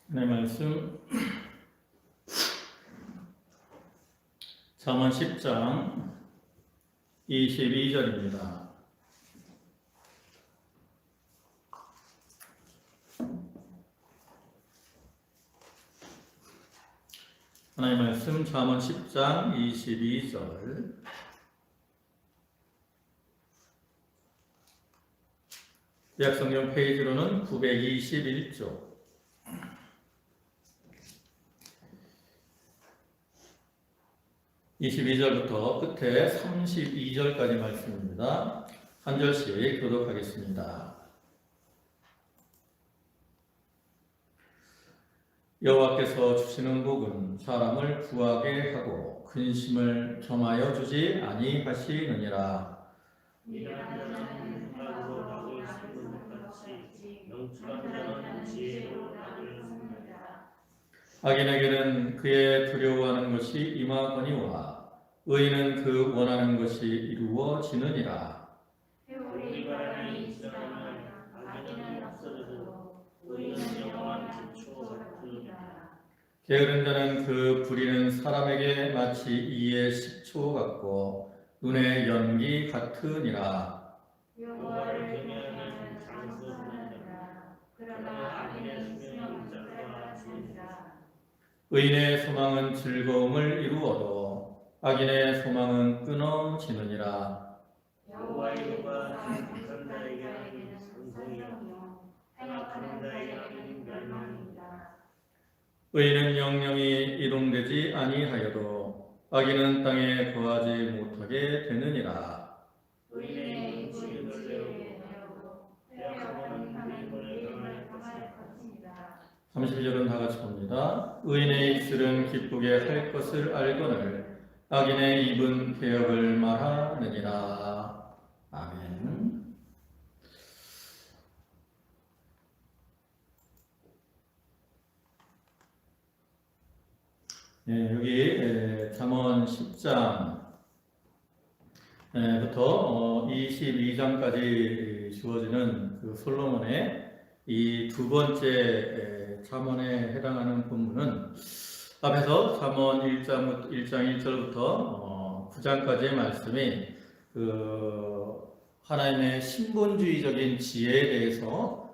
네, 말씀 잠언 10장 22절입니다. 하나님의 말씀 잠언 10장 22절. 구약성경 페이지로는 921쪽. 22절부터 끝에 32절까지 말씀입니다. 한 절씩 교독하겠습니다. 여호와께서 주시는 복은 사람을 구하게 하고 근심을 겸하여 주지 아니하시느니라. 미련한 자는 흙으로 닭을 씹는 것 같이 명철한 자는 지혜로 닭을 습니다. 악인에게는 그의 두려워하는 것이 임하거니와 의인은 그 원하는 것이 이루어지느니라. 우리 바람이 지나면 악인은 없어져도 의인은 영원한 지초 같으니라. 게으른 자는 그 부리는 사람에게 마치 이의 식초 같고 눈의 연기 같으니라. 여호와를 경외하는 장수하느니라. 그러나 악인의 수명은 짧아 지니라. 의인의 소망은 즐거움을 이루어도 악인의 소망은 끊어지느니라. 여호와의 도가 착한 자에게는 상속이요 행악하는 자에게는 멸망이다. 의인은 영영이 이동되지 아니하여도 악인은 땅에 거하지 못하게 되느니라. 의인의 인치를 내어도 회역하는 하나님을 당할 것입니다. 32절은 다 같이 봅니다. 의인의 입술은 기쁘게 할 것을 알거늘 악인의 입은 배역을 말하느니라. 아멘. 네, 여기 잠언 10장부터 22장까지 주어지는 그 솔로몬의 이 두 번째 잠언에 해당하는 본문은 앞에서 잠언 1장 1절부터 9장까지의 말씀이 그 하나님의 신본주의적인 지혜에 대해서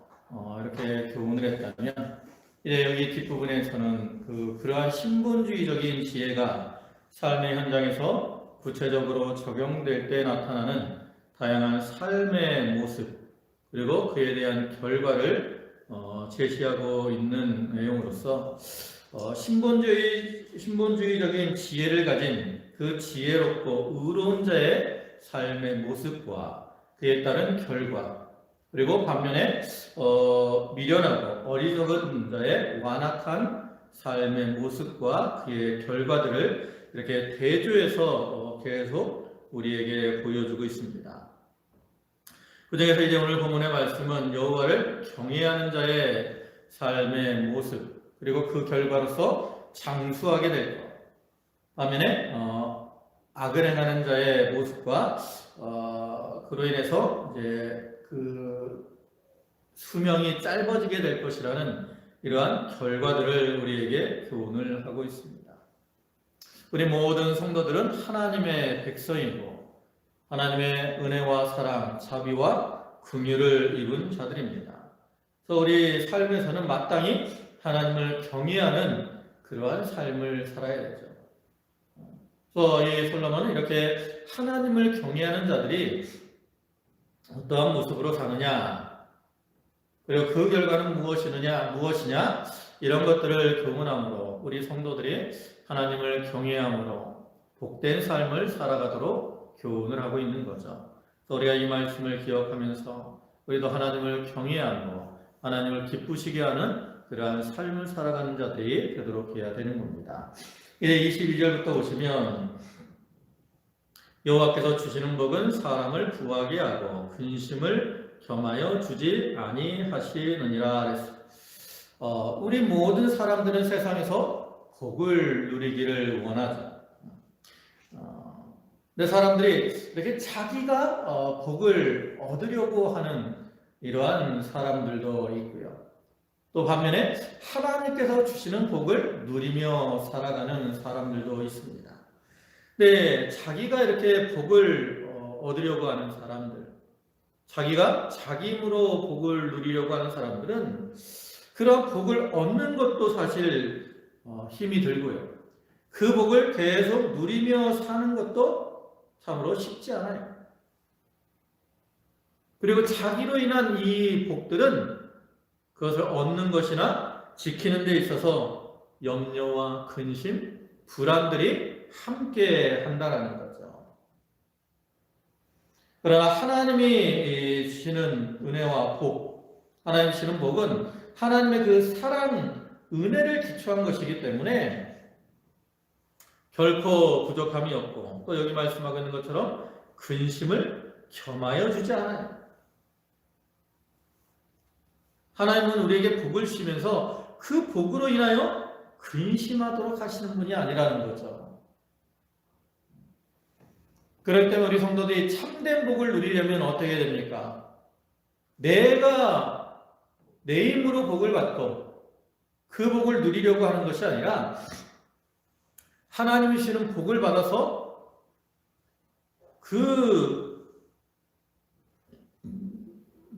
이렇게 교훈을 했다면, 이제 여기 뒷부분에서는 그러한 신본주의적인 지혜가 삶의 현장에서 구체적으로 적용될 때 나타나는 다양한 삶의 모습, 그리고 그에 대한 결과를 제시하고 있는 내용으로서 신본주의적인 지혜를 가진 그 지혜롭고 의로운 자의 삶의 모습과 그에 따른 결과, 그리고 반면에 미련하고 어리석은 자의 완악한 삶의 모습과 그의 결과들을 이렇게 대조해서 계속 우리에게 보여주고 있습니다. 그 중에서 이제 오늘 본문의 말씀은 여호와를 경외하는 자의 삶의 모습, 그리고 그 결과로서 장수하게 될 것, 반면에 악을 행하는 자의 모습과 그로 인해서 이제 그 수명이 짧아지게 될 것이라는 이러한 결과들을 우리에게 교훈을 하고 있습니다. 우리 모든 성도들은 하나님의 백성이고 하나님의 은혜와 사랑, 자비와 긍휼을 입은 자들입니다. 그래서 우리 삶에서는 마땅히 하나님을 경외하는 그러한 삶을 살아야 되죠. 그래서 이 솔로몬은 이렇게 하나님을 경외하는 자들이 어떠한 모습으로 사느냐, 그리고 그 결과는 무엇이냐, 이런 것들을 교훈함으로 우리 성도들이 하나님을 경외함으로 복된 삶을 살아가도록 교훈을 하고 있는 거죠. 또 우리가 이 말씀을 기억하면서 우리도 하나님을 경외하고 하나님을 기쁘시게 하는 그러한 삶을 살아가는 자들이 되도록 해야 되는 겁니다. 이제 22절부터 보시면 여호와께서 주시는 복은 사람을 구하게 하고 근심을 겸하여 주지 아니하시느니라. 우리 모든 사람들은 세상에서 복을 누리기를 원하죠. 근데 사람들이 이렇게 자기가 복을 얻으려고 하는 이러한 사람들도 있고요. 또 반면에 하나님께서 주시는 복을 누리며 살아가는 사람들도 있습니다. 네, 자기가 이렇게 복을 얻으려고 하는 사람들, 자기가 자기 힘으로 복을 누리려고 하는 사람들은 그런 복을 얻는 것도 사실 힘이 들고요. 그 복을 계속 누리며 사는 것도 참으로 쉽지 않아요. 그리고 자기로 인한 이 복들은 그것을 얻는 것이나 지키는 데 있어서 염려와 근심, 불안들이 함께 한다는 거죠. 그러나 하나님이 주시는 은혜와 복, 하나님이 주시는 복은 하나님의 그 사랑, 은혜를 기초한 것이기 때문에 결코 부족함이 없고, 또 여기 말씀하고 있는 것처럼 근심을 겸하여 주지 않아요. 하나님은 우리에게 복을 주시면서 그 복으로 인하여 근심하도록 하시는 분이 아니라는 거죠. 그럴 때 우리 성도들이 참된 복을 누리려면 어떻게 됩니까? 내가 내 힘으로 복을 받고 그 복을 누리려고 하는 것이 아니라 하나님이 주시는 복을 받아서 그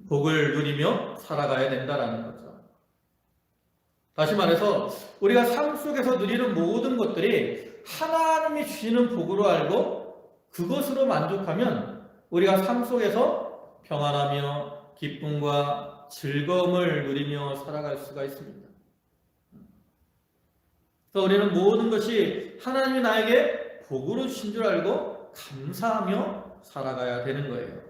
복을 누리며 살아가야 된다는 거죠. 다시 말해서 우리가 삶 속에서 누리는 모든 것들이 하나님이 주시는 복으로 알고 그것으로 만족하면 우리가 삶 속에서 평안하며 기쁨과 즐거움을 누리며 살아갈 수가 있습니다. 그래서 우리는 모든 것이 하나님이 나에게 복으로 주신 줄 알고 감사하며 살아가야 되는 거예요.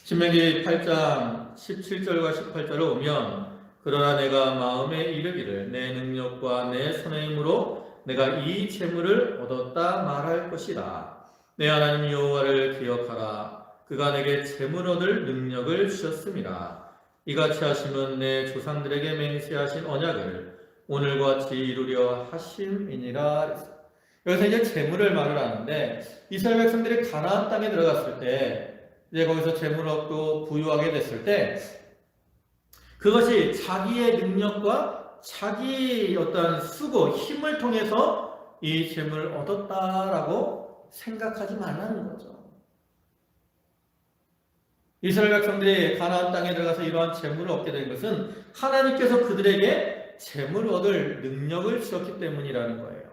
신명기 8장 17절과 18절을 보면 그러나 내가 마음에 이르기를 내 능력과 내 손의 힘으로 내가 이 재물을 얻었다 말할 것이라. 내 하나님 여호와를 기억하라. 그가 내게 재물 얻을 능력을 주셨음이라. 이같이 하심은 내 조상들에게 맹세하신 언약을 오늘과 같이 이루려 하심이니라. 여기서 이제 재물을 말을 하는데 이스라엘 백성들이 가나안 땅에 들어갔을 때 이제 거기서 재물을 얻고 부유하게 됐을 때 그것이 자기의 능력과 자기 어떤 수고, 힘을 통해서 이 재물을 얻었다라고 생각하지 말라는 거죠. 이스라엘 백성들이 가나안 땅에 들어가서 이러한 재물을 얻게 된 것은 하나님께서 그들에게 재물을 얻을 능력을 주셨기 때문이라는 거예요.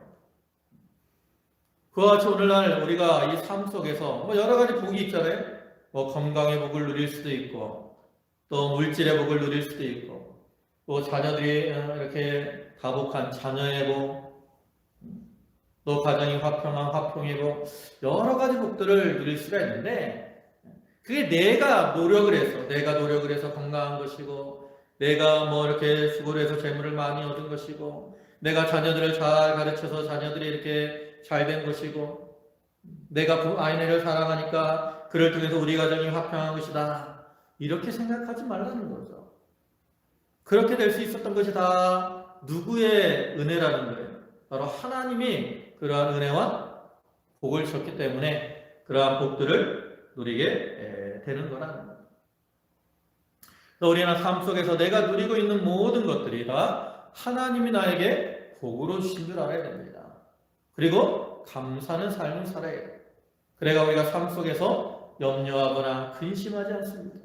그와 같이 오늘날 우리가 이 삶 속에서 여러 가지 복이 있잖아요. 건강의 복을 누릴 수도 있고, 또 물질의 복을 누릴 수도 있고, 또 자녀들이 이렇게 다복한 자녀의 복, 또 가정이 화평한 화평의 복, 여러 가지 복들을 누릴 수가 있는데, 그게 내가 노력을 해서 건강한 것이고, 내가 이렇게 수고를 해서 재물을 많이 얻은 것이고, 내가 자녀들을 잘 가르쳐서 자녀들이 이렇게 잘 된 것이고, 내가 아이네를 사랑하니까 그를 통해서 우리 가정이 화평한 것이다. 이렇게 생각하지 말라는 거죠. 그렇게 될 수 있었던 것이 다 누구의 은혜라는 거예요. 바로 하나님이 그러한 은혜와 복을 주셨기 때문에 그러한 복들을 누리게 되는 거라는 거예요. 우리는 삶 속에서 내가 누리고 있는 모든 것들이 다 하나님이 나에게 복으로 주신 줄 알아야 됩니다. 그리고 감사하는 삶을 살아야 돼요. 그래가 우리가 삶 속에서 염려하거나 근심하지 않습니다.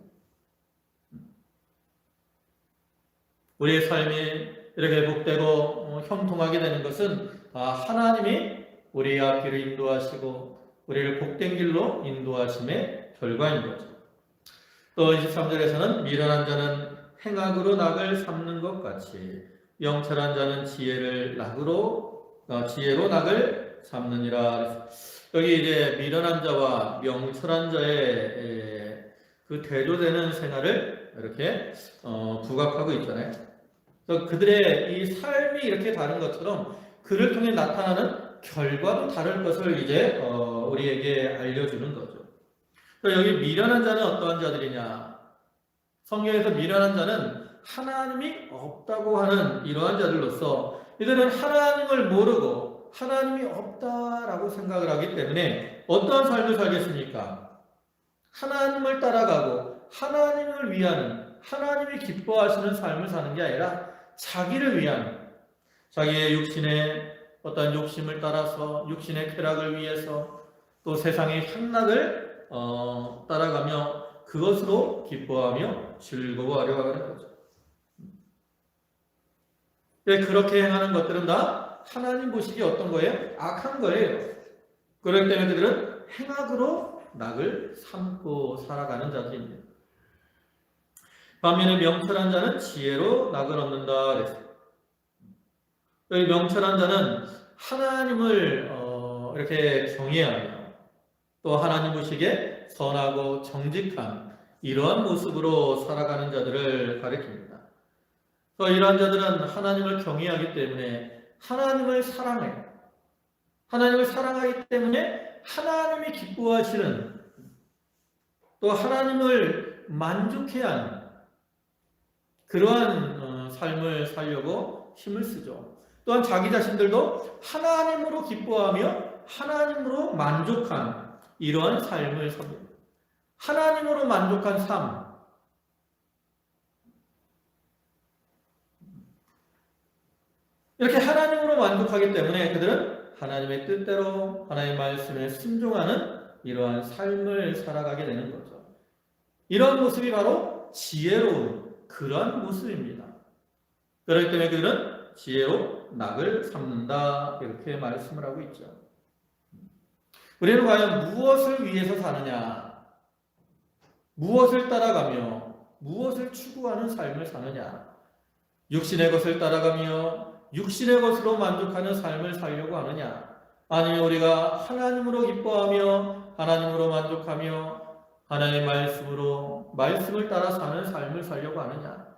우리의 삶이 이렇게 복되고 형통하게 되는 것은 하나님이 우리의 앞길을 인도하시고 우리를 복된 길로 인도하심의 결과인 거죠. 또 23절에서는 미련한 자는 행악으로 낙을 삼는 것 같이 영철한 자는 지혜로 낙을 삼느니라. 여기 이제 미련한 자와 명철한 자의 그 대조되는 생활을 이렇게 부각하고 있잖아요. 그래서 그들의 이 삶이 이렇게 다른 것처럼 그를 통해 나타나는 결과도 다를 것을 이제 우리에게 알려주는 거죠. 그래서 여기 미련한 자는 어떠한 자들이냐? 성경에서 미련한 자는 하나님이 없다고 하는 이러한 자들로서 이들은 하나님을 모르고 하나님이 없다라고 생각을 하기 때문에 어떠한 삶을 살겠습니까? 하나님을 따라가고 하나님을 위하는 하나님이 기뻐하시는 삶을 사는 게 아니라 자기를 위한, 자기의 육신의 어떤 욕심을 따라서 육신의 쾌락을 위해서 또 세상의 향락을 따라가며 그것으로 기뻐하며 즐거워하려 하는 거죠. 그렇게 행하는 것들은 다 하나님 보시기에 어떤 거예요? 악한 거예요. 그렇기 때문에 그들은 행악으로 낙을 삼고 살아가는 자들입니다. 반면에 명철한 자는 지혜로 낙을 얻는다 그랬어요. 여기 명철한 자는 하나님을 이렇게 경외하며 또 하나님 보시기에 선하고 정직한 이러한 모습으로 살아가는 자들을 가리킵니다. 이러한 자들은 하나님을 경외하기 때문에 하나님을 사랑해요. 하나님을 사랑하기 때문에 하나님이 기뻐하시는 또 하나님을 만족해야 하는 그러한 삶을 살려고 힘을 쓰죠. 또한 자기 자신들도 하나님으로 기뻐하며 하나님으로 만족한 이러한 삶을 삽니다. 하나님으로 만족한 삶. 이렇게 하나님으로 만족하기 때문에 그들은 하나님의 뜻대로 하나님의 말씀에 순종하는 이러한 삶을 살아가게 되는 거죠. 이러한 모습이 바로 지혜로운 그러한 모습입니다. 그렇기 때문에 그들은 지혜로 낙을 삼는다 이렇게 말씀을 하고 있죠. 우리는 과연 무엇을 위해서 사느냐? 무엇을 따라가며 무엇을 추구하는 삶을 사느냐? 육신의 것을 따라가며 육신의 것으로 만족하는 삶을 살려고 하느냐? 아니면 우리가 하나님으로 기뻐하며 하나님으로 만족하며 하나님의 말씀으로 말씀을 따라 사는 삶을 살려고 하느냐?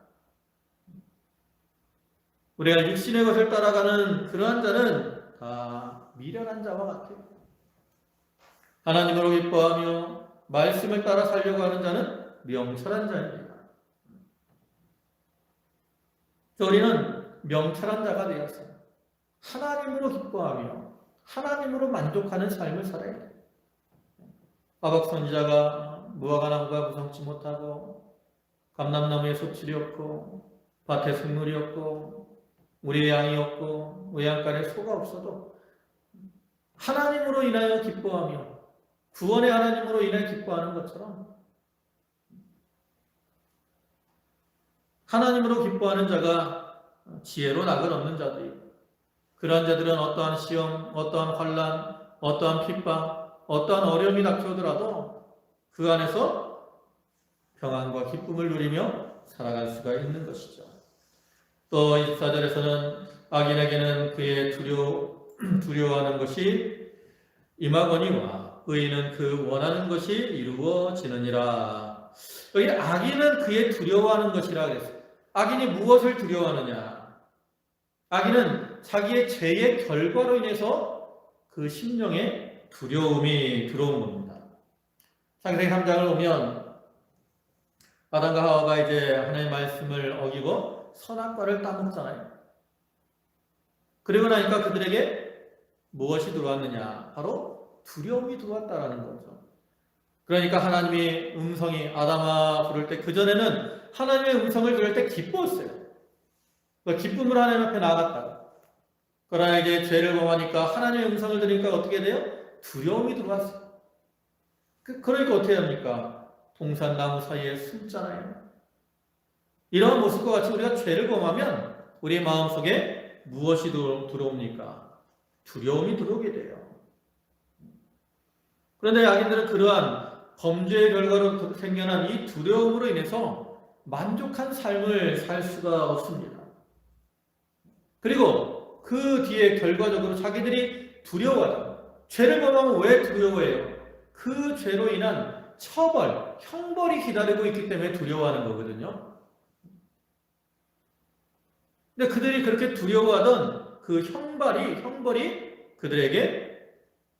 우리가 육신의 것을 따라가는 그러한 자는 다 미련한 자와 같아요. 하나님으로 기뻐하며 말씀을 따라 살려고 하는 자는 명철한 자입니다. 우리는 명철한 자가 되었어요. 하나님으로 기뻐하며 하나님으로 만족하는 삶을 살아야 돼요. 하박 선지자가 무화과 나무가 무성치 못하고 감람나무에 소출이 없고 밭에 생물이 없고 우리의 양이 없고 외양간에 소가 없어도 하나님으로 인하여 기뻐하며 구원의 하나님으로 인해 기뻐하는 것처럼 하나님으로 기뻐하는 자가 지혜로 낙을 얻는 자들이고 그러한 자들은 어떠한 시험, 어떠한 환난, 어떠한 핍박, 어떠한 어려움이 닥쳐오더라도 그 안에서 평안과 기쁨을 누리며 살아갈 수가 있는 것이죠. 또 24절에서는 악인에게는 그의 두려워하는 것이 임하거니와 의인은 그 원하는 것이 이루어지느니라. 여기 악인은 그의 두려워하는 것이라 그랬어요. 악인이 무엇을 두려워하느냐? 악인은 자기의 죄의 결과로 인해서 그 심령에 두려움이 들어온 겁니다. 창세기 3장을 보면 아담과 하와가 이제 하나님의 말씀을 어기고 선악과를 따먹잖아요. 그리고 나니까 그들에게 무엇이 들어왔느냐? 바로 두려움이 들어왔다라는 거죠. 그러니까 하나님의 음성이 아담아 부를 때 그전에는 하나님의 음성을 들을 때 기뻤어요. 기쁨으로 하나님 앞에 나아갔다. 그러나 이제 죄를 범하니까 하나님의 음성을 들으니까 어떻게 돼요? 두려움이 들어왔어요. 그러니까 어떻게 합니까? 동산나무 사이에 숨잖아요. 이런 모습과 같이 우리가 죄를 범하면 우리 마음속에 무엇이 들어옵니까? 두려움이 들어오게 돼요. 그런데 악인들은 그러한 범죄의 결과로 생겨난 이 두려움으로 인해서 만족한 삶을 살 수가 없습니다. 그리고 그 뒤에 결과적으로 자기들이 두려워하다. 죄를 범하면 왜 두려워해요? 그 죄로 인한 처벌, 형벌이 기다리고 있기 때문에 두려워하는 거거든요. 근데 그들이 그렇게 두려워하던 그 형벌이 그들에게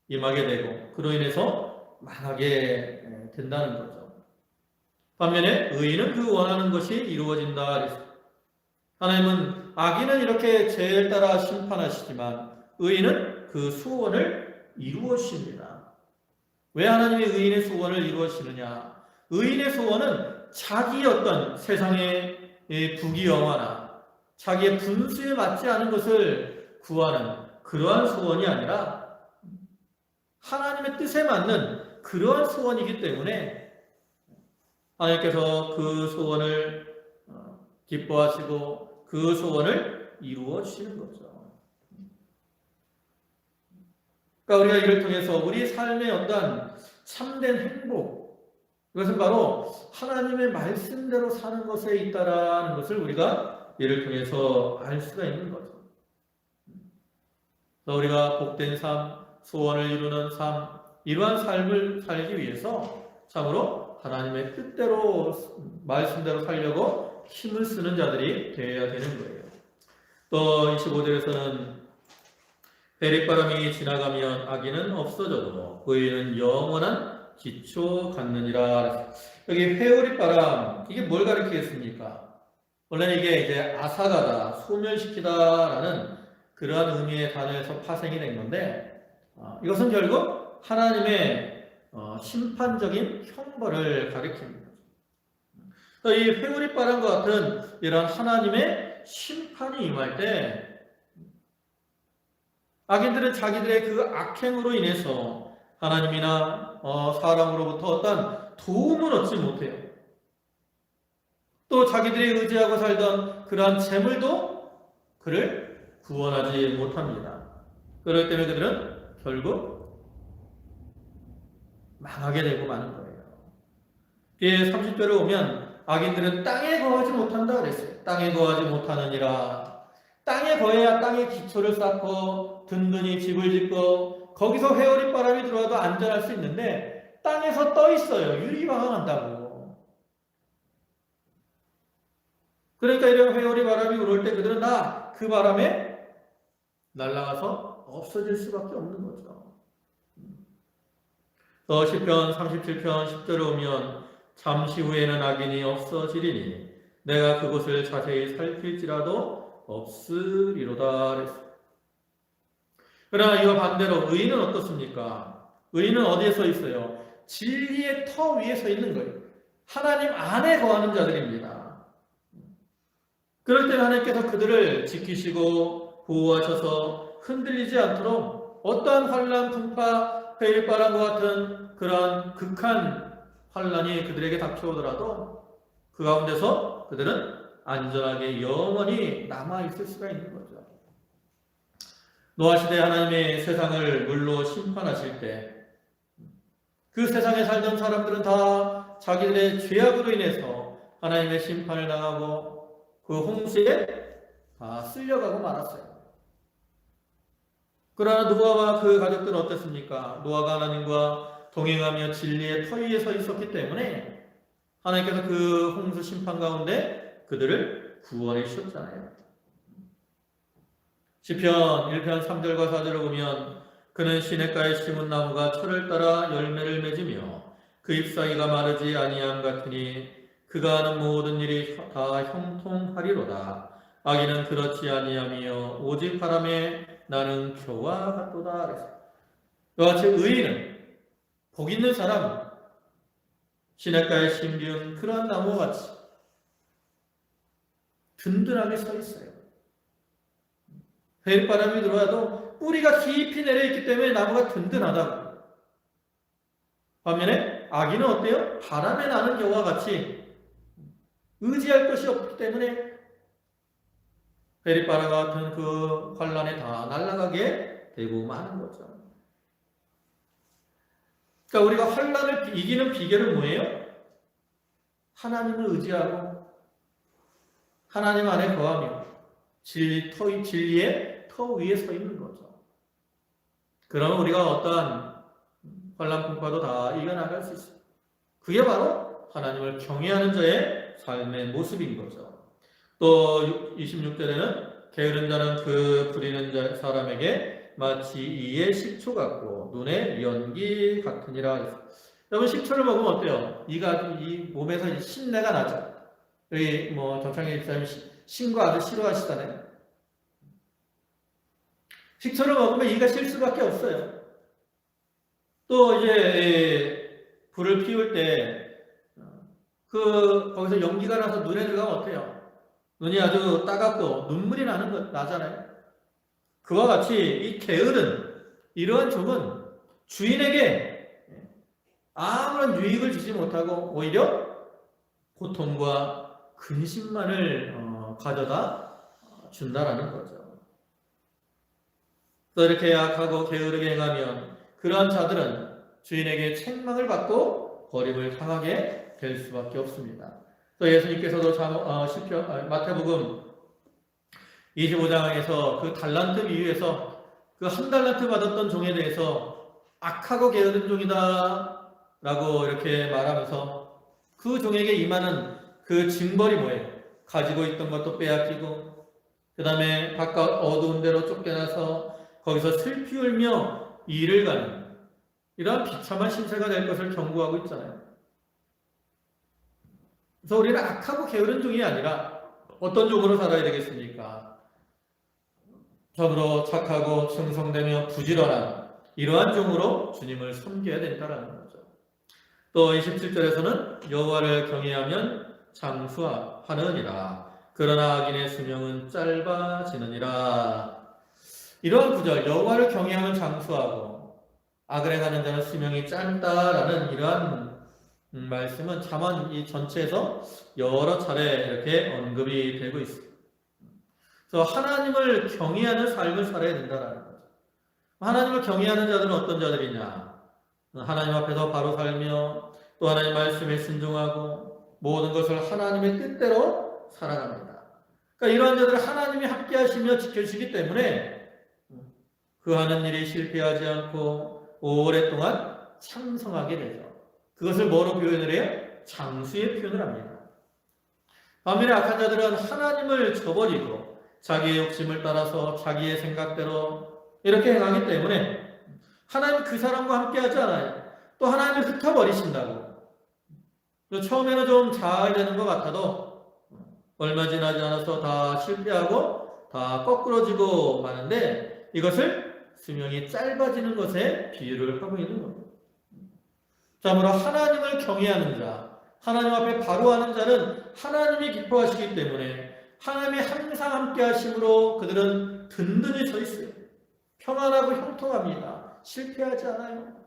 임하게 되고 그로 인해서 망하게 된다는 거죠. 반면에 의인은 그 원하는 것이 이루어진다. 하나님은 악인은 이렇게 죄를 따라 심판하시지만 의인은 그 소원을 이루어십니다. 왜 하나님이 의인의 소원을 이루어시느냐? 의인의 소원은 자기의 어떤 세상의 부귀영화나 자기의 분수에 맞지 않은 것을 구하는 그러한 소원이 아니라 하나님의 뜻에 맞는 그러한 소원이기 때문에 하나님께서 그 소원을 기뻐하시고 그 소원을 이루어 주시는 거죠. 그러니까 우리가 이를 통해서 우리 삶의 어떤 참된 행복, 이것은 바로 하나님의 말씀대로 사는 것에 있다라는 것을 우리가 이를 통해서 알 수가 있는 거죠. 그래서 우리가 복된 삶, 소원을 이루는 삶, 이러한 삶을 살기 위해서 참으로 하나님의 뜻대로 말씀대로 살려고 힘을 쓰는 자들이 되어야 되는 거예요. 또 25절에서는 대립바람이 지나가면 악인은 없어져도 의인은 영원한 기초 갖느니라. 여기 회오리바람, 이게 뭘 가리키겠습니까? 원래는 이게 이제 아사가다, 소멸시키다라는 그러한 의미의 단어에서 파생이 된 건데, 이것은 결국 하나님의 심판적인 형벌을 가리킵니다. 이 회오리바람과 같은 이런 하나님의 심판이 임할 때 악인들은 자기들의 그 악행으로 인해서 하나님이나 사람으로부터 어떤 도움을 얻지 못해요. 또 자기들이 의지하고 살던 그러한 재물도 그를 구원하지 못합니다. 그렇기 때문에 그들은 결국 망하게 되고 마는 거예요. 30절에 오면 악인들은 땅에 거하지 못한다 그랬어요. 땅에 거하지 못하느니라. 땅에 거해야 땅에 기초를 쌓고 든든히 집을 짓고 거기서 회오리바람이 들어와도 안전할 수 있는데 땅에서 떠 있어요. 유리방황한다고. 그러니까 이런 회오리바람이 불을 때 그들은 다 그 바람에 날아가서 없어질 수밖에 없는 거죠. 또 시편 37편 10절에 오면 잠시 후에는 악인이 없어지리니 내가 그곳을 자세히 살필지라도 없으리로다 그랬어요. 그러나 이와 반대로 의인은 어떻습니까? 의인은 어디에 서 있어요? 진리의 터 위에 서 있는 거예요. 하나님 안에 거하는 자들입니다. 그럴 때는 하나님께서 그들을 지키시고 보호하셔서 흔들리지 않도록 어떠한 환난, 풍파, 회일바람과 같은 그러한 극한 환난이 그들에게 닥쳐오더라도 그 가운데서 그들은 안전하게 영원히 남아있을 수가 있는 거죠. 노아시대 하나님의 세상을 물로 심판하실 때 그 세상에 살던 사람들은 다 자기들의 죄악으로 인해서 하나님의 심판을 당하고 그 홍수에 다 쓸려가고 말았어요. 그러나 노아와 그 가족들은 어땠습니까? 노아가 하나님과 동행하며 진리의 터 위에 서 있었기 때문에 하나님께서 그 홍수 심판 가운데 그들을 구원해 주셨잖아요. 시편 1편 3절과 4절을 보면 그는 시냇가에 심은 나무가 철을 따라 열매를 맺으며 그 잎사귀가 마르지 아니함 같으니 그가 하는 모든 일이 다 형통하리로다. 악인은 그렇지 아니하며 오직 바람에 나는 겨와 같도다. 그래서 이와 같이 의인은 복 있는 사람, 시냇가에 심기운 그러한 나무와 같이 든든하게 서 있어요. 회일바람이 들어와도 뿌리가 깊이 내려있기 때문에 나무가 든든하다고. 반면에 악인은 어때요? 바람에 나는 겨와 같이 의지할 것이 없기 때문에 회일바람과 같은 그 환란에 다 날아가게 되고 마는 거죠. 그러니까 우리가 환란을 이기는 비결은 뭐예요? 하나님을 의지하고 하나님 안에 거하며 진리의 터 위에 서 있는 거죠. 그러면 우리가 어떠한 환난 풍파도 다 이겨나갈 수 있어요. 그게 바로 하나님을 경외하는 자의 삶의 모습인 거죠. 또 26절에는 게으른 자는 그 부리는 사람에게 마치 이의 식초 같고 눈의 연기 같으니라. 여러분 식초를 먹으면 어때요? 이 몸에서 신내가 나죠. 여기 정창희 집사님 신과 아주 싫어하시잖아요. 식초를 먹으면 이가 실 수밖에 없어요. 또 이제 불을 피울 때 거기서 연기가 나서 눈에 들어가면 어때요? 눈이 아주 따갑고 눈물이 나잖아요. 그와 같이 이 게으른 이러한 종은 주인에게 아무런 유익을 주지 못하고 오히려 고통과 근심만을 가져다 준다라는 거죠. 또 이렇게 약하고 게으르게 행하면 그러한 자들은 주인에게 책망을 받고 버림을 당하게 될 수밖에 없습니다. 또 예수님께서도 마태복음 25장에서 그 달란트 비유에서 그 한 달란트 받았던 종에 대해서 악하고 게으른 종이다 라고 이렇게 말하면서 그 종에게 임하는 그 징벌이 뭐예요? 가지고 있던 것도 빼앗기고 그 다음에 바깥 어두운 데로 쫓겨나서 거기서 슬피 울며 일을 가는 이러한 비참한 신세가 될 것을 경고하고 있잖아요. 그래서 우리는 악하고 게으른 종이 아니라 어떤 종으로 살아야 되겠습니까? 참으로 착하고 충성되며 부지런한 이러한 종으로 주님을 섬겨야 된다는 거죠. 또 27절에서는 여호와를 경외하면 장수하느니라. 그러나 악인의 수명은 짧아지느니라. 이러한 구절, 여호와를 경외하면 장수하고 악을 행하는 자는 수명이 짧다라는 이러한 말씀은 다만 이 전체에서 여러 차례 이렇게 언급이 되고 있습니다. 그래서 하나님을 경외하는 삶을 살아야 된다는 거죠. 하나님을 경외하는 자들은 어떤 자들이냐? 하나님 앞에서 바로 살며 또 하나님 말씀에 순종하고 모든 것을 하나님의 뜻대로 살아갑니다. 그러니까 이러한 자들은 하나님이 함께 하시며 지켜주시기 때문에 그 하는 일이 실패하지 않고 오랫동안 창성하게 되죠. 그것을 뭐로 표현을 해요? 장수의 표현을 합니다. 반면에 악한 자들은 하나님을 저버리고 자기의 욕심을 따라서 자기의 생각대로 이렇게 행하기 때문에 하나님 그 사람과 함께 하지 않아요. 또 하나님을 흩어버리신다고. 처음에는 좀 잘 되는 것 같아도 얼마 지나지 않아서 다 실패하고 다 거꾸러지고 마는데 이것을 수명이 짧아지는 것에 비유를 하고 있는 겁니다. 참으로 하나님을 경외하는 자, 하나님 앞에 바로 하는 자는 하나님이 기뻐하시기 때문에 하나님이 항상 함께 하심으로 그들은 든든히 서 있어요. 평안하고 형통합니다. 실패하지 않아요.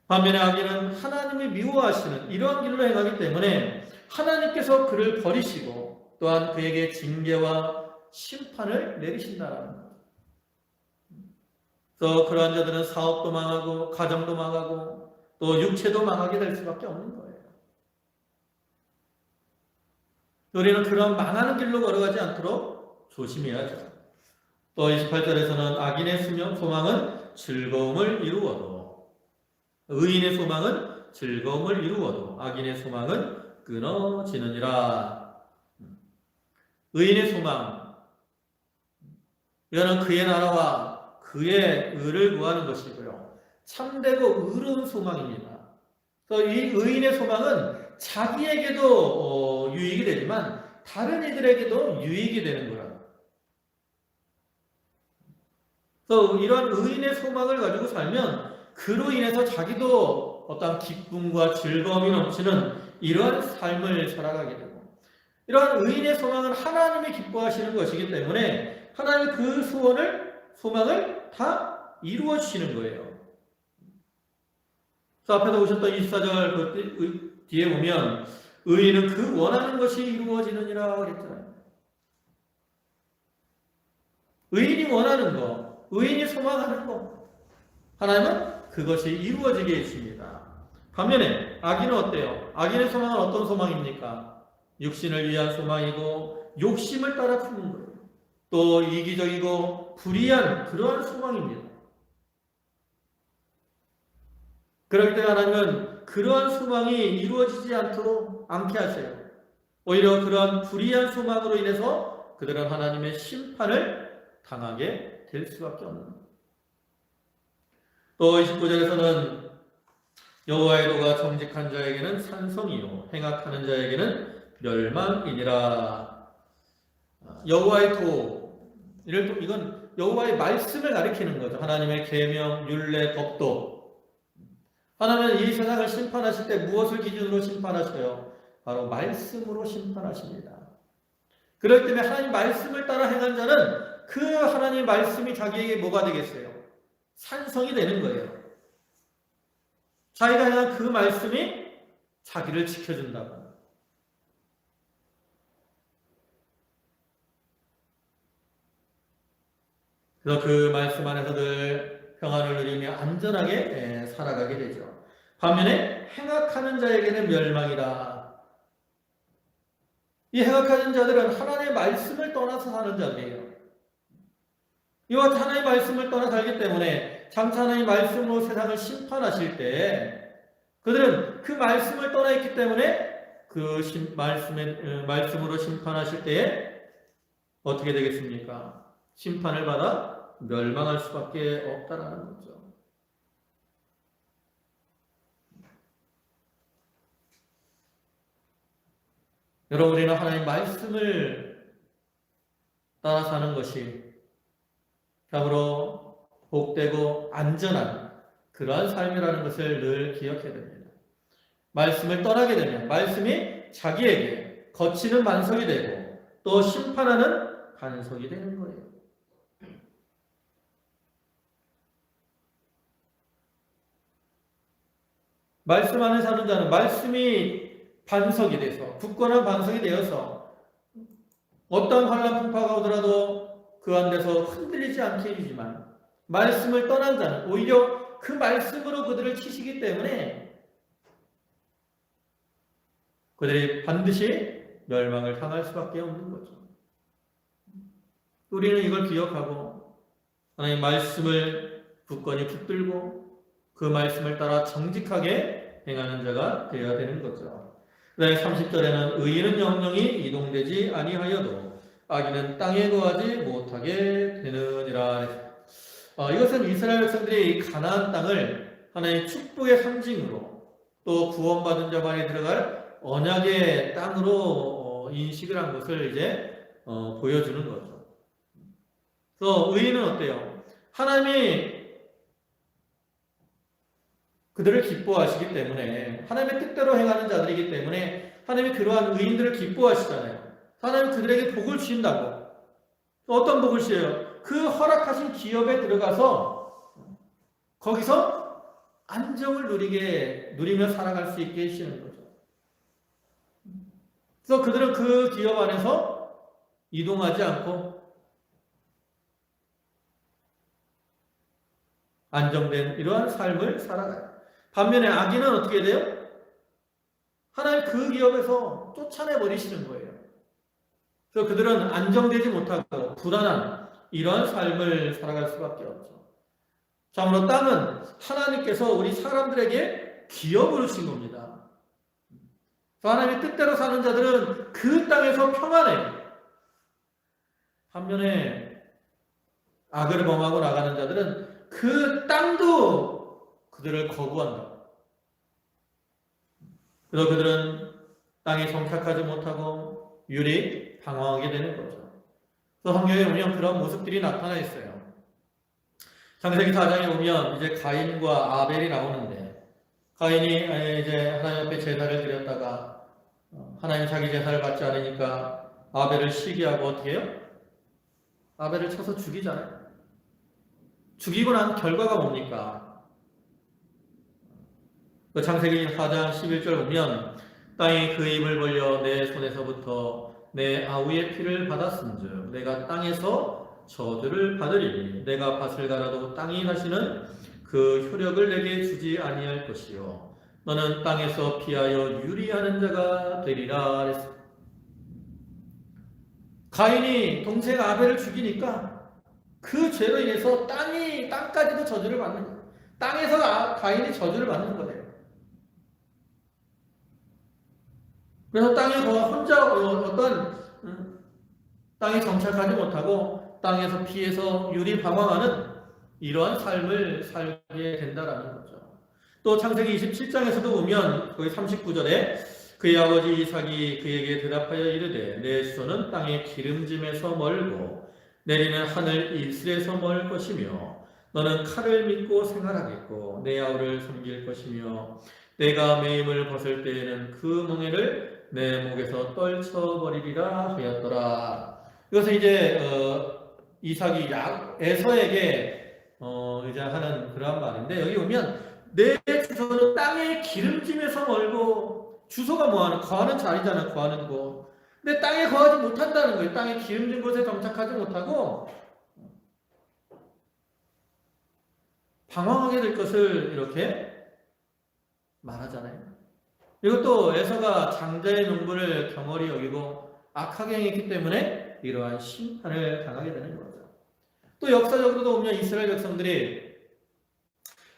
반면에 악인은 하나님이 미워하시는 이러한 길로 행하기 때문에 하나님께서 그를 버리시고 또한 그에게 징계와 심판을 내리신다는 거예요. 그래서 그러한 자들은 사업도 망하고 가정도 망하고 또 육체도 망하게 될 수밖에 없는 거예요. 우리는 그런 망하는 길로 걸어가지 않도록 조심해야죠. 또 28절에서는 악인의 소망은 즐거움을 이루어도 의인의 소망은 즐거움을 이루어도 악인의 소망은 끊어지느니라. 의인의 소망, 이거는 그의 나라와 그의 의를 구하는 것이고요. 참되고 의로운 소망입니다. 또 이 의인의 소망은 자기에게도 유익이 되지만 다른 이들에게도 유익이 되는 거라. 그래서 이러한 의인의 소망을 가지고 살면 그로 인해서 자기도 어떤 기쁨과 즐거움이 넘치는 이러한 삶을 살아가게 되고, 이러한 의인의 소망은 하나님이 기뻐하시는 것이기 때문에 하나님이 그 소망을 다 이루어 주시는 거예요. 그래서 앞에서 보셨던 24절 그 뒤에 보면 의인은 그 원하는 것이 이루어지느니라 그랬잖아요. 의인이 원하는 거, 의인이 소망하는 거, 하나님은 그것이 이루어지게 해주십니다. 반면에 악인은 어때요? 악인의 소망은 어떤 소망입니까? 육신을 위한 소망이고 욕심을 따라 푸는 거예요. 또 이기적이고 불의한 그러한 소망입니다. 그렇기 때문에 하나님은 그러한 소망이 이루어지지 않게 하세요. 오히려 그러한 불의한 소망으로 인해서 그들은 하나님의 심판을 당하게 될 수밖에 없는 거예요. 또 29절에서는 여호와의 도가 정직한 자에게는 산성이요 행악하는 자에게는 멸망이니라. 여호와의 도, 이건 여호와의 말씀을 가리키는 거죠. 하나님의 계명, 율례, 법도. 하나님은 이 세상을 심판하실 때 무엇을 기준으로 심판하셔요? 바로 말씀으로 심판하십니다. 그렇기 때문에 하나님 말씀을 따라 행한 자는 그 하나님 말씀이 자기에게 뭐가 되겠어요? 산성이 되는 거예요. 자기가 행한 그 말씀이 자기를 지켜준다고. 그래서 그 말씀 안에서 늘 평안을 누리며 안전하게 살아가게 되죠. 반면에 행악하는 자에게는 멸망이라. 이 행악하는 자들은 하나님의 말씀을 떠나서 사는 자들이에요. 이와 같이 하나님의 말씀을 떠나 살기 때문에 장차 하나님의 말씀으로 세상을 심판하실 때 그들은 그 말씀을 떠나 있기 때문에 그 말씀으로 심판하실 때에 어떻게 되겠습니까? 심판을 받아 멸망할 수밖에 없다라는 거죠. 여러분, 우리는 하나님 말씀을 따라 사는 것이 참으로 복되고 안전한 그러한 삶이라는 것을 늘 기억해야 됩니다. 말씀을 떠나게 되면 말씀이 자기에게 거치는 반석이 되고 또 심판하는 반석이 되는 거예요. 말씀 안에 사는 자는 말씀이 반석이 돼서 굳건한 반석이 되어서 어떤 환난 풍파가 오더라도 그 안에서 흔들리지 않게 해주지만 말씀을 떠난 자는 오히려 그 말씀으로 그들을 치시기 때문에 그들이 반드시 멸망을 당할 수밖에 없는 거죠. 우리는 이걸 기억하고 하나님 말씀을 굳건히 붙들고 그 말씀을 따라 정직하게 행하는 자가 되어야 되는 거죠. 네, 30절에는 의인은 영영이 이동되지 아니하여도 악인은 땅에 거하지 못하게 되느니라. 이것은 이스라엘 백성들이 가나안 땅을 하나의 축복의 상징으로 또 구원받은 자만이 들어갈 언약의 땅으로 인식을 한 것을 이제 보여주는 거죠. 그래서 의인은 어때요? 하나님이 그들을 기뻐하시기 때문에 하나님의 뜻대로 행하는 자들이기 때문에 하나님이 그러한 의인들을 기뻐하시잖아요. 하나님은 그들에게 복을 주신다고. 어떤 복을 주셔요? 그 허락하신 기업에 들어가서 거기서 안정을 누리며 살아갈 수 있게 해주시는 거죠. 그래서 그들은 그 기업 안에서 이동하지 않고 안정된 이러한 삶을 살아가요. 반면에 악인은 어떻게 돼요? 하나님 그 기업에서 쫓아내버리시는 거예요. 그래서 그들은 안정되지 못하고 불안한 이러한 삶을 살아갈 수밖에 없죠. 참으로 땅은 하나님께서 우리 사람들에게 기업으로 주신 겁니다. 하나님의 뜻대로 사는 자들은 그 땅에서 평안해요. 반면에 악을 범하고 나가는 자들은 그 땅도 그들을 거부한다. 그래서 그들은 땅에 정착하지 못하고 유리 방황하게 되는 거죠. 그래서 성경에 보면 그런 모습들이 나타나 있어요. 창세기 4장에 보면 이제 가인과 아벨이 나오는데 가인이 이제 하나님 앞에 제사를 드렸다가 하나님 자기 제사를 받지 않으니까 아벨을 시기하고 어떻게 해요? 아벨을 쳐서 죽이잖아요. 죽이고 난 결과가 뭡니까? 그 창세기 4장 11절 보면 땅이 그 입을 벌려 내 손에서부터 내 아우의 피를 받았은즉 내가 땅에서 저주를 받으리니 내가 밭을 갈아도 땅이 다시는 그 효력을 내게 주지 아니할 것이요 너는 땅에서 피하여 유리하는 자가 되리라 그랬어요. 가인이 동생 아벨을 죽이니까 그 죄로 인해서 땅까지도 저주를 받는 거예요. 땅에서 가인이 저주를 받는 거예요. 그래서 땅에 혼자 어떤 땅에 정착하지 못하고 땅에서 피해서 유리방황하는 이러한 삶을 살게 된다라는 거죠. 또 창세기 27장에서도 보면 거기 39절에 그의 아버지 이삭이 그에게 대답하여 이르되 내 수소는 땅의 기름짐에서 멀고 내리는 하늘 이슬에서 멀 것이며 너는 칼을 믿고 생활하겠고 내 아우를 섬길 것이며 내가 매임을 벗을 때에는 그 멍에를 내 목에서 떨쳐버리리라 하였더라. 이것은 이제 이삭이 에서에게 이제 하는 그러한 말인데, 여기 보면 내 주소는 땅의 기름짐에서 멀고, 주소가 뭐하는 거하는 자리잖아. 거하는 곳. 근데 땅에 거하지 못한다는 거예요. 땅에 기름진 곳에 정착하지 못하고 방황하게 될 것을 이렇게 말하잖아요. 이것도 에서가 장자의 명분을 경홀히 여기고 악하게 행했기 때문에 이러한 심판을 당하게 되는 거죠. 또 역사적으로도 보면 이스라엘 백성들이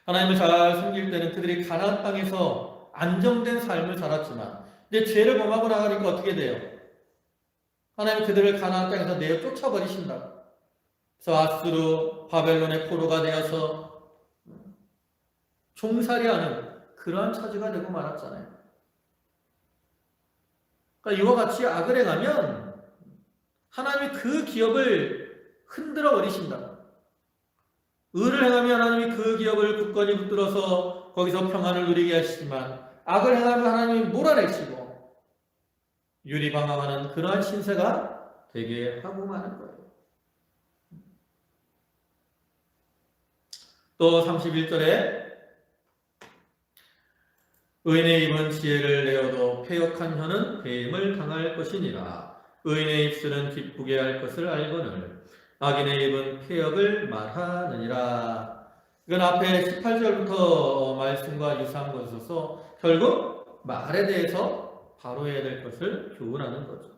하나님을 잘 섬길 때는 그들이 가나안 땅에서 안정된 삶을 살았지만 이제 죄를 범하고 나가니까 어떻게 돼요? 하나님 그들을 가나안 땅에서 내어 쫓아버리신다. 그래서 아수르 바벨론의 포로가 되어서 종살이하는 그러한 처지가 되고 말았잖아요. 그러니까 이와 같이 악을 행하면 하나님이 그 기업을 흔들어 버리신다. 의를 행하면 하나님이 그 기업을 굳건히 붙들어서 거기서 평안을 누리게 하시지만 악을 행하면 하나님이 몰아내시고 유리방황하는 그러한 신세가 되게 하고 마는 거예요. 또 31절에 의인의 입은 지혜를 내어도 패역한 혀는 배임을 당할 것이니라. 의인의 입술은 기쁘게 할 것을 알거늘 악인의 입은 패역을 말하느니라. 이건 앞에 18절부터 말씀과 유사한 것이어서 결국 말에 대해서 바로 해야 될 것을 교훈하는 거죠.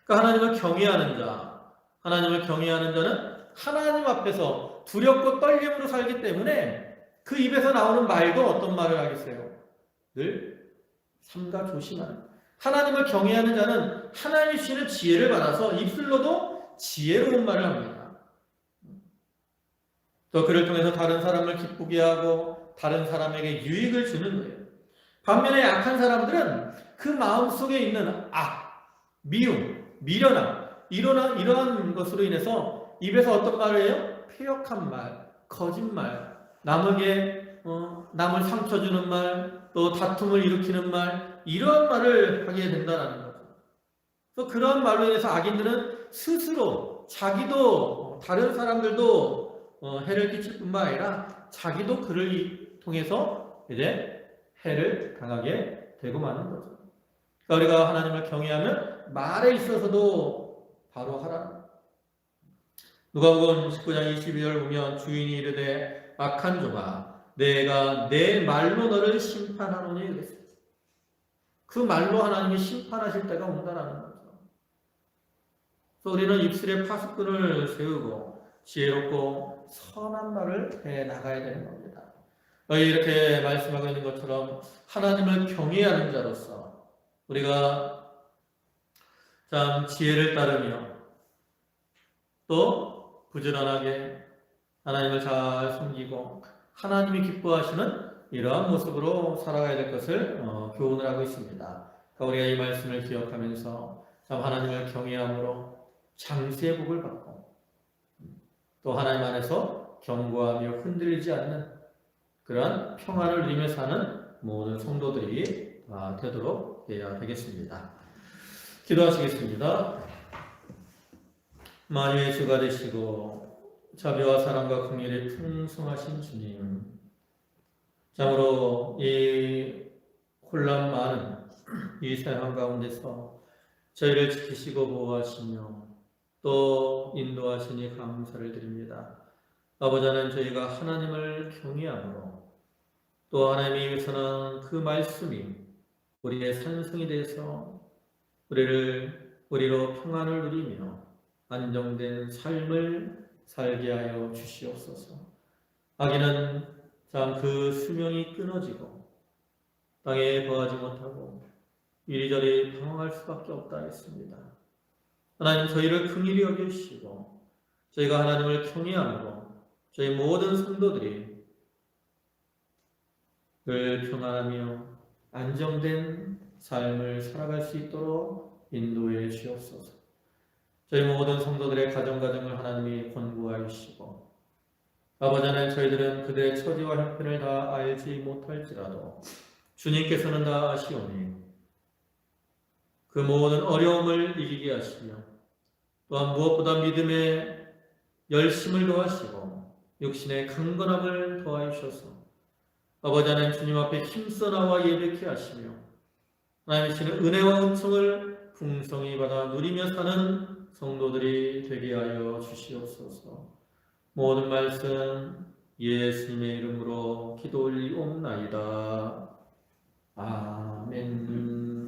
그러니까 하나님을 경외하는 자, 하나님을 경외하는 자는 하나님 앞에서 두렵고 떨림으로 살기 때문에 그 입에서 나오는 말도 어떤 말을 하겠어요? 늘 삼가 조심하는. 하나님을 경외하는 자는 하나님이 주시는 지혜를 받아서 입술로도 지혜로운 말을 합니다. 또 그를 통해서 다른 사람을 기쁘게 하고 다른 사람에게 유익을 주는 거예요. 반면에 악한 사람들은 그 마음속에 있는 악, 미움, 미련함 이러한 것으로 인해서 입에서 어떤 말을 해요? 패역한 말, 거짓말, 남을 상처 주는 말, 또 다툼을 일으키는 말, 이러한 말을 하게 된다는 거죠. 그래서 그러한 말로 인해서 악인들은 스스로 자기도 다른 사람들도 해를 끼칠 뿐만 아니라 자기도 그를 통해서 이제 해를 당하게 되고 마는 거죠. 그러니까 우리가 하나님을 경외하면 말에 있어서도 바로 하라는 거예요. 누가복음 19장 22절 보면 주인이 이르되 악한 종아 내가 내 말로 너를 심판하노니 그랬어요. 그 말로 하나님이 심판하실 때가 온다라는 거죠. 그래서 우리는 입술에 파수꾼을 세우고 지혜롭고 선한 말을 해 나가야 되는 겁니다. 이렇게 말씀하고 있는 것처럼 하나님을 경외하는 자로서 우리가 참 지혜를 따르며 또 부지런하게 하나님을 잘 섬기고 하나님이 기뻐하시는 이러한 모습으로 살아가야 될 것을 교훈을 하고 있습니다. 그러니까 우리가 이 말씀을 기억하면서 참 하나님을 경외함으로 장세의 복을 받고 또 하나님 안에서 견고하며 흔들리지 않는 그러한 평안을 누리며 사는 모든 성도들이 되도록 해야 되겠습니다. 기도하시겠습니다. 만유의 주가 되시고 자비와 사랑과 긍휼이 풍성하신 주님, 참으로 이 혼란 많은 이 세상 가운데서 저희를 지키시고 보호하시며 또 인도하시니 감사를 드립니다. 아버지 하나님, 저희가 하나님을 경외함으로 또 하나님의 입에서는 그 말씀이 우리의 산성이 돼서 우리로 평안을 누리며 안정된 삶을 살게 하여 주시옵소서. 악인은 참 그 수명이 끊어지고 땅에 거하지 못하고 이리저리 방황할 수밖에 없다 했습니다. 하나님, 저희를 긍휼히 여기시고 저희가 하나님을 경외함으로 저희 모든 성도들이 늘 평안하며 안정된 삶을 살아갈 수 있도록 인도해 주옵소서. 저희 모든 성도들의 가정을 하나님이 권고하시고 아버지 하나님, 저희들은 그들의 처지와 형편을 다 알지 못할지라도 주님께서는 다 아시오니 그 모든 어려움을 이기게 하시며 또한 무엇보다 믿음의 열심을 더하시고 육신의 강건함을 더하셔서 아버지 하나님, 주님 앞에 힘써 나와 예배케 하시며 하나님 주시는 은혜와 은총을 풍성히 받아 누리며 사는 성도들이 되게 하여 주시옵소서. 모든 말씀 예수님의 이름으로 기도 올리옵나이다. 아멘.